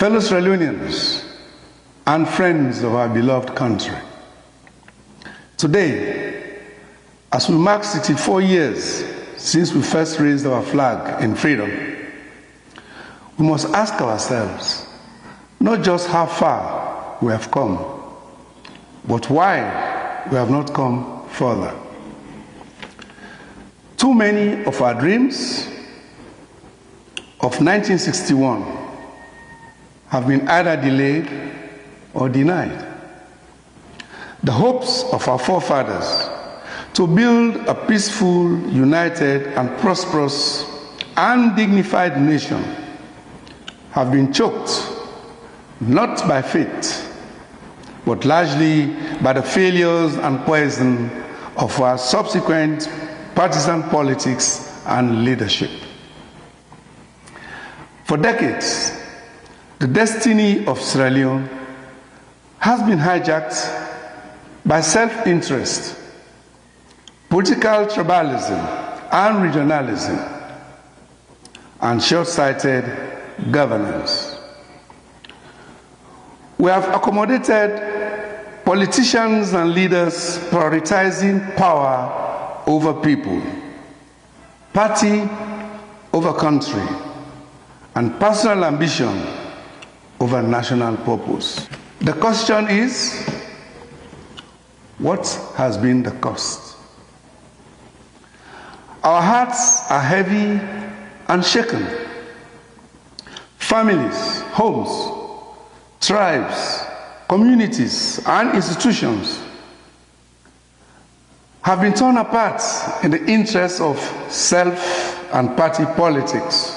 fellow Sierra Leoneans, and friends of our beloved country. Today, as we mark 64 years since we first raised our flag in freedom, we must ask ourselves not just how far we have come, but why we have not come further. Too many of our dreams of 1961 have been either delayed or denied. The hopes of our forefathers to build a peaceful, united, and prosperous and dignified nation have been choked, not by fate, but largely by the failures and poison of our subsequent partisan politics and leadership. For decades, the destiny of Sierra Leone has been hijacked by self-interest, political tribalism and regionalism, and short-sighted governance. We have accommodated politicians and leaders prioritizing power over people, party over country, and personal ambition over national purpose. The question is, what has been the cost? Our hearts are heavy and shaken. Families, homes, tribes, communities, and institutions have been torn apart in the interests of self and party politics.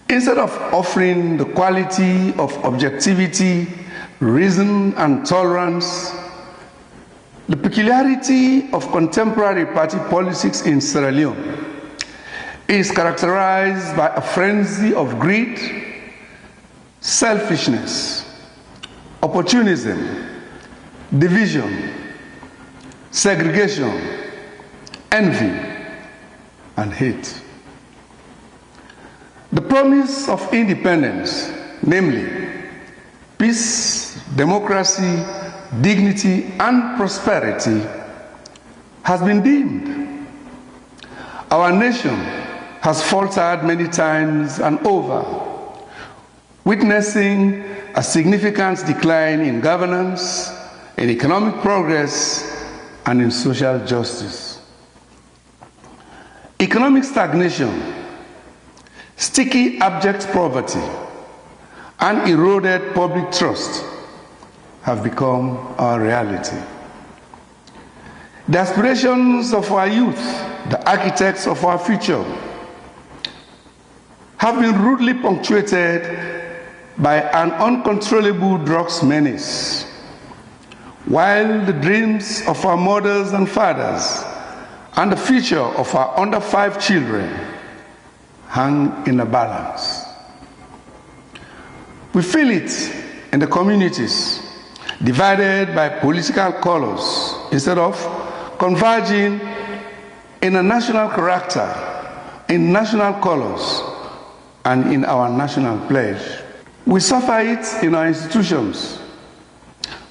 Instead of offering the quality of objectivity, reason, and tolerance, the peculiarity of contemporary party politics in Sierra Leone is characterized by a frenzy of greed, selfishness, opportunism, division, segregation, envy, and hate. The promise of independence, namely peace, democracy, dignity, and prosperity, has been dimmed. Our nation has faltered many times and over, witnessing a significant decline in governance, in economic progress, and in social justice. Economic stagnation, sticky abject poverty, and eroded public trust have become our reality. The aspirations of our youth, the architects of our future, have been rudely punctuated by an uncontrollable drugs menace, while the dreams of our mothers and fathers and the future of our under 5 children hang in the balance. We feel it in the communities, divided by political colors, instead of converging in a national character, in national colors, and in our national pledge. We suffer it in our institutions,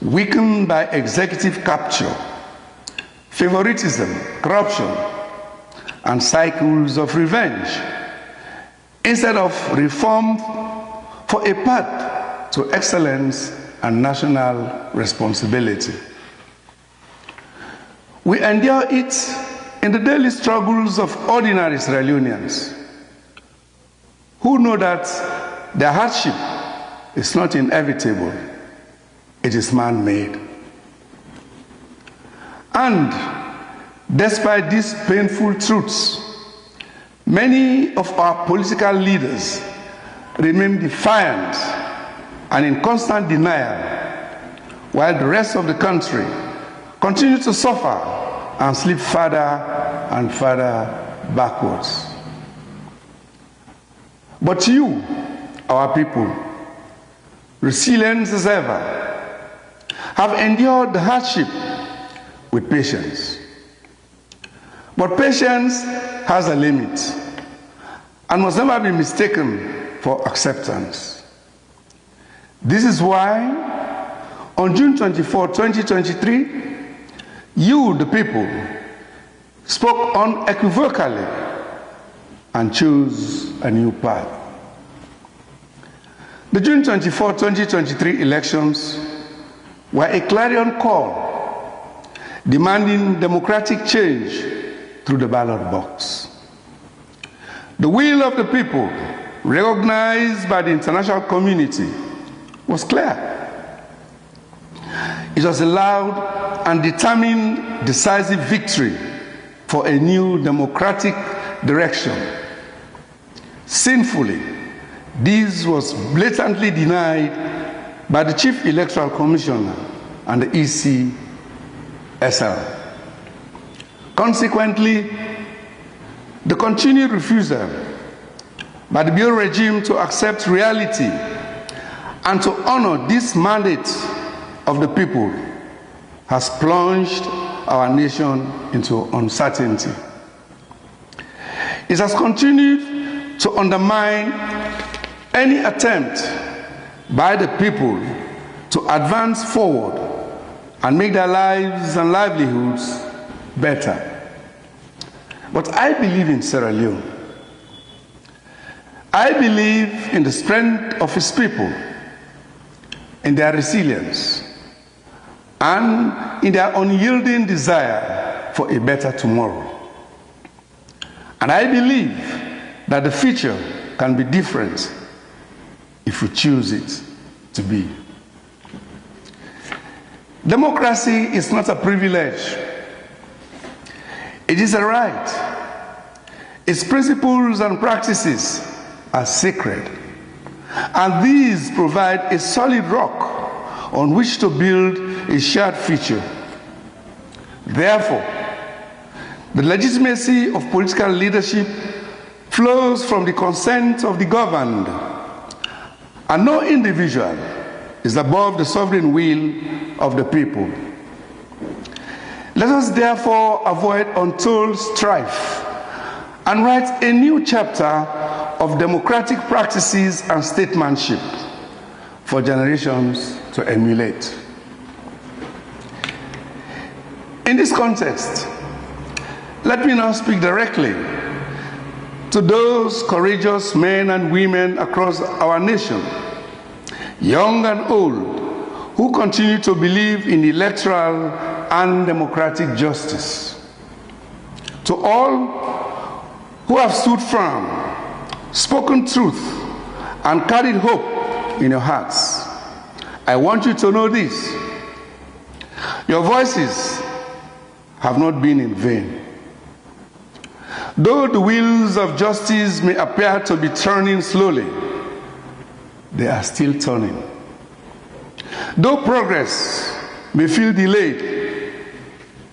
weakened by executive capture, favoritism, corruption, and cycles of revenge, instead of reform for a path to excellence and national responsibility. We endure it in the daily struggles of ordinary Sierra Leoneans, who know that their hardship is not inevitable, it is man-made. And despite these painful truths, many of our political leaders remain defiant and in constant denial, while the rest of the country continues to suffer and slip further and further backwards. But you, our people, resilient as ever, have endured the hardship with patience. But patience has a limit and must never be mistaken for acceptance. This is why, on June 24, 2023, you, the people, spoke unequivocally and chose a new path. The June 24, 2023 elections were a clarion call demanding democratic change through the ballot box. The will of the people, recognized by the international community, was clear. It was a loud and determined, decisive victory for a new democratic direction. Sinfully, this was blatantly denied by the Chief Electoral Commissioner and the ECSL. Consequently, the continued refusal by the Bureau regime to accept reality and to honor this mandate of the people has plunged our nation into uncertainty. It has continued to undermine any attempt by the people to advance forward and make their lives and livelihoods better. But I believe in Sierra Leone. I believe in the strength of its people, in their resilience, and in their unyielding desire for a better tomorrow. And I believe that the future can be different if we choose it to be. Democracy is not a privilege. It is a right. Its principles and practices are sacred. And these provide a solid rock on which to build a shared future. Therefore, the legitimacy of political leadership flows from the consent of the governed, and no individual is above the sovereign will of the people. Let us therefore avoid untold strife and write a new chapter of democratic practices and statesmanship for generations to emulate. In this context, let me now speak directly to those courageous men and women across our nation, young and old, who continue to believe in electoral and democratic justice. To all who have stood firm, spoken truth, and carried hope in your hearts, I want you to know this: your voices have not been in vain. Though the wheels of justice may appear to be turning slowly, they are still turning. Though progress may feel delayed,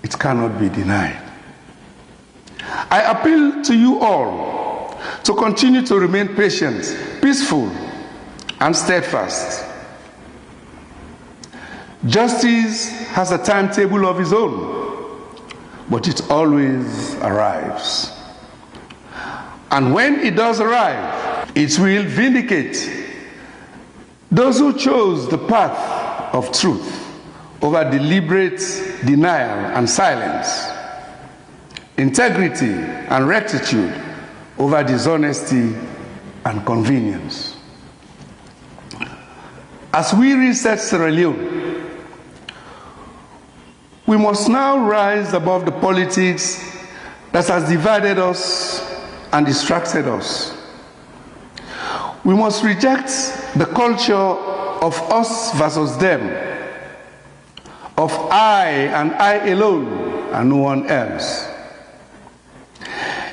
it cannot be denied. I appeal to you all to continue to remain patient, peaceful, and steadfast. Justice has a timetable of its own, but it always arrives. And when it does arrive, it will vindicate those who chose the path of truth over deliberate denial and silence, integrity and rectitude over dishonesty and convenience. As we reset Sierra Leone, we must now rise above the politics that has divided us and distracted us. We must reject the culture of us versus them, of I and I alone and no one else.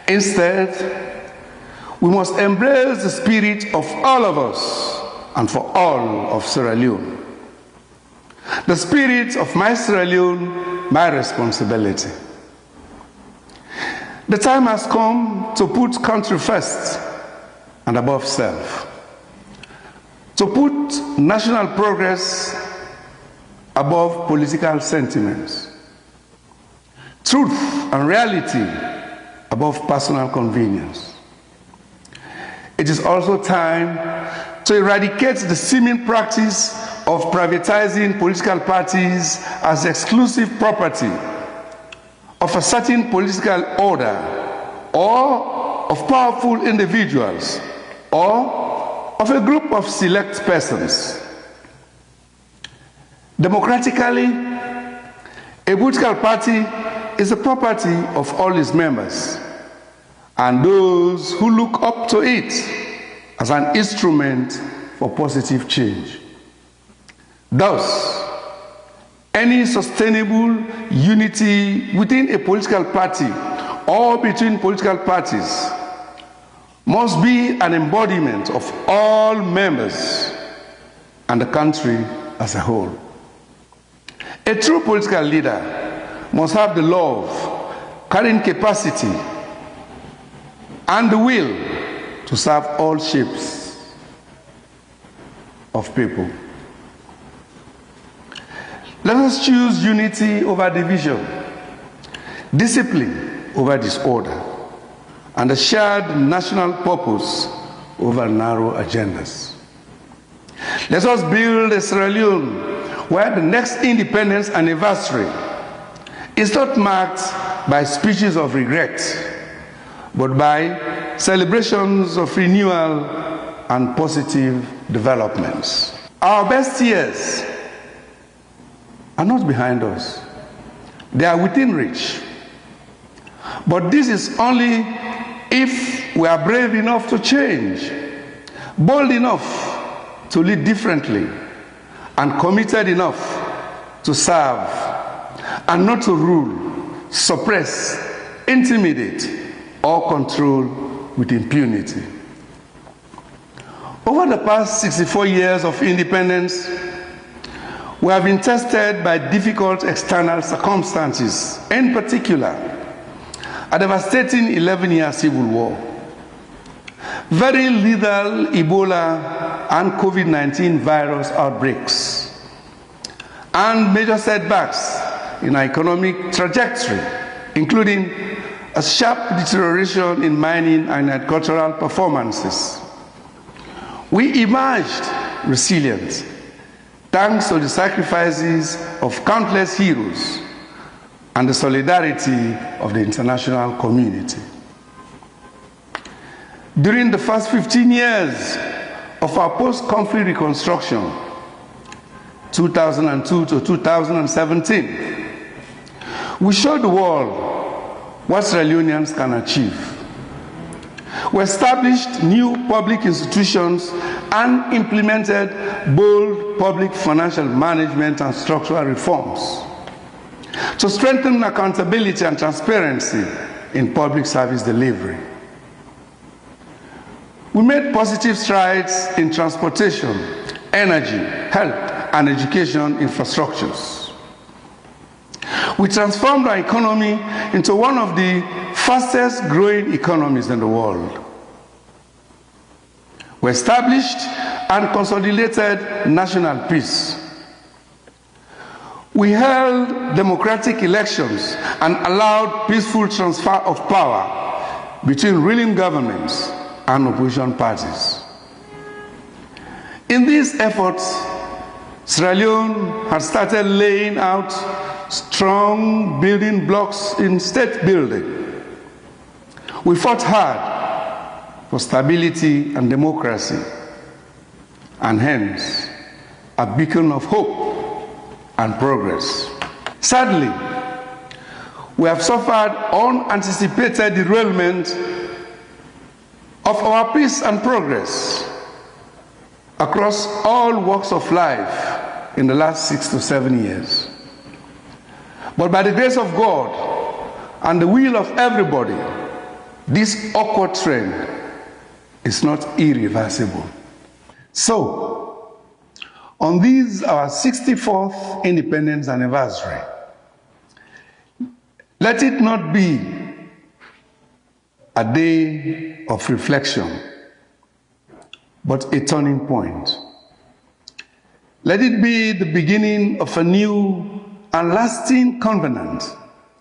Instead, we must embrace the spirit of all of us and for all of Sierra Leone. The spirit of my Sierra Leone, my responsibility. The time has come to put country first and above self. To put national progress above political sentiments. Truth and reality above personal convenience. It is also time to eradicate the seeming practice of privatizing political parties as exclusive property of a certain political order or of powerful individuals or of a group of select persons. Democratically, a political party is the property of all its members and those who look up to it as an instrument for positive change. Thus, any sustainable unity within a political party or between political parties must be an embodiment of all members and the country as a whole. A true political leader must have the love, carrying capacity, and the will to serve all shapes of people. Let us choose unity over division, discipline over disorder, and a shared national purpose over narrow agendas. Let us build a Sierra Leone where the next independence anniversary is not marked by speeches of regret, but by celebrations of renewal and positive developments. Our best years are not behind us. They are within reach. But this is only if we are brave enough to change, bold enough to lead differently, and committed enough to serve and not to rule, suppress, intimidate, or control with impunity. Over the past 64 years of independence, we have been tested by difficult external circumstances, in particular, a devastating 11-year civil war, very lethal Ebola and COVID-19 virus outbreaks, and major setbacks in our economic trajectory, including a sharp deterioration in mining and agricultural performances. We emerged resilient thanks to the sacrifices of countless heroes and the solidarity of the international community. During the first 15 years of our post-conflict reconstruction, 2002 to 2017, we showed the world what Sierra Leoneans can achieve. We established new public institutions and implemented bold public financial management and structural reforms to strengthen accountability and transparency in public service delivery. We made positive strides in transportation, energy, health, and education infrastructures. We transformed our economy into one of the fastest growing economies in the world. We established and consolidated national peace. We held democratic elections and allowed peaceful transfer of power between ruling governments and opposition parties. In these efforts, Sierra Leone has started laying out strong building blocks in state building. We fought hard for stability and democracy, and hence a beacon of hope and progress. Sadly, we have suffered unanticipated derailment of our peace and progress across all walks of life in the last 6 to 7 years. But by the grace of God and the will of everybody, this awkward trend is not irreversible. So, on this, our 64th independence anniversary, let it not be a day of reflection, but a turning point. Let it be the beginning of a new and lasting covenant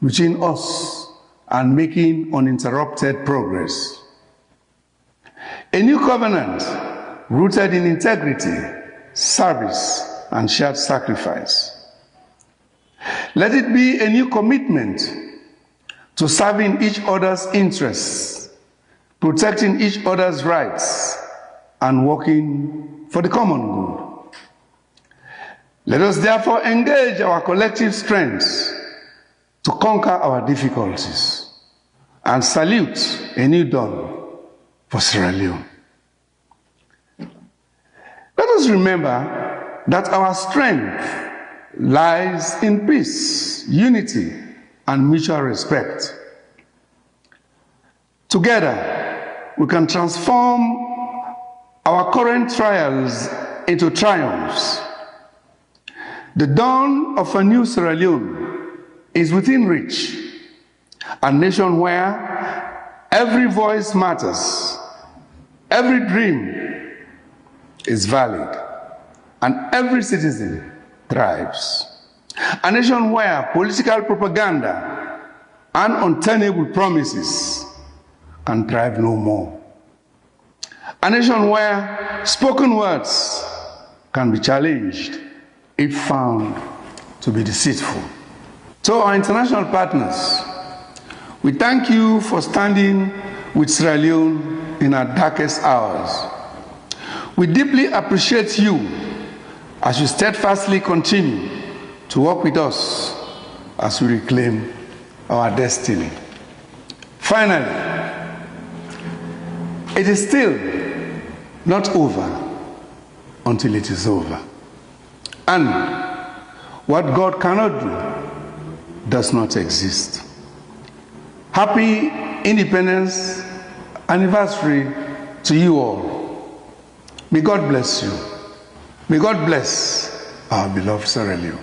between us and making uninterrupted progress. A new covenant rooted in integrity, service, and shared sacrifice. Let it be a new commitment to serving each other's interests, protecting each other's rights, and working for the common good. Let us therefore engage our collective strengths to conquer our difficulties and salute a new dawn for Sierra Leone. Let us remember that our strength lies in peace, unity, and mutual respect. Together, we can transform our current trials into triumphs. The dawn of a new Sierra Leone is within reach, a nation where every voice matters, every dream is valid, and every citizen thrives. A nation where political propaganda and untenable promises can thrive no more. A nation where spoken words can be challenged if found to be deceitful. To our international partners, we thank you for standing with Sierra Leone in our darkest hours. We deeply appreciate you as you steadfastly continue to work with us as we reclaim our destiny. Finally, it is still not over until it is over. And what God cannot do does not exist. Happy Independence Anniversary to you all. May God bless you. May God bless our beloved Sierra Leone.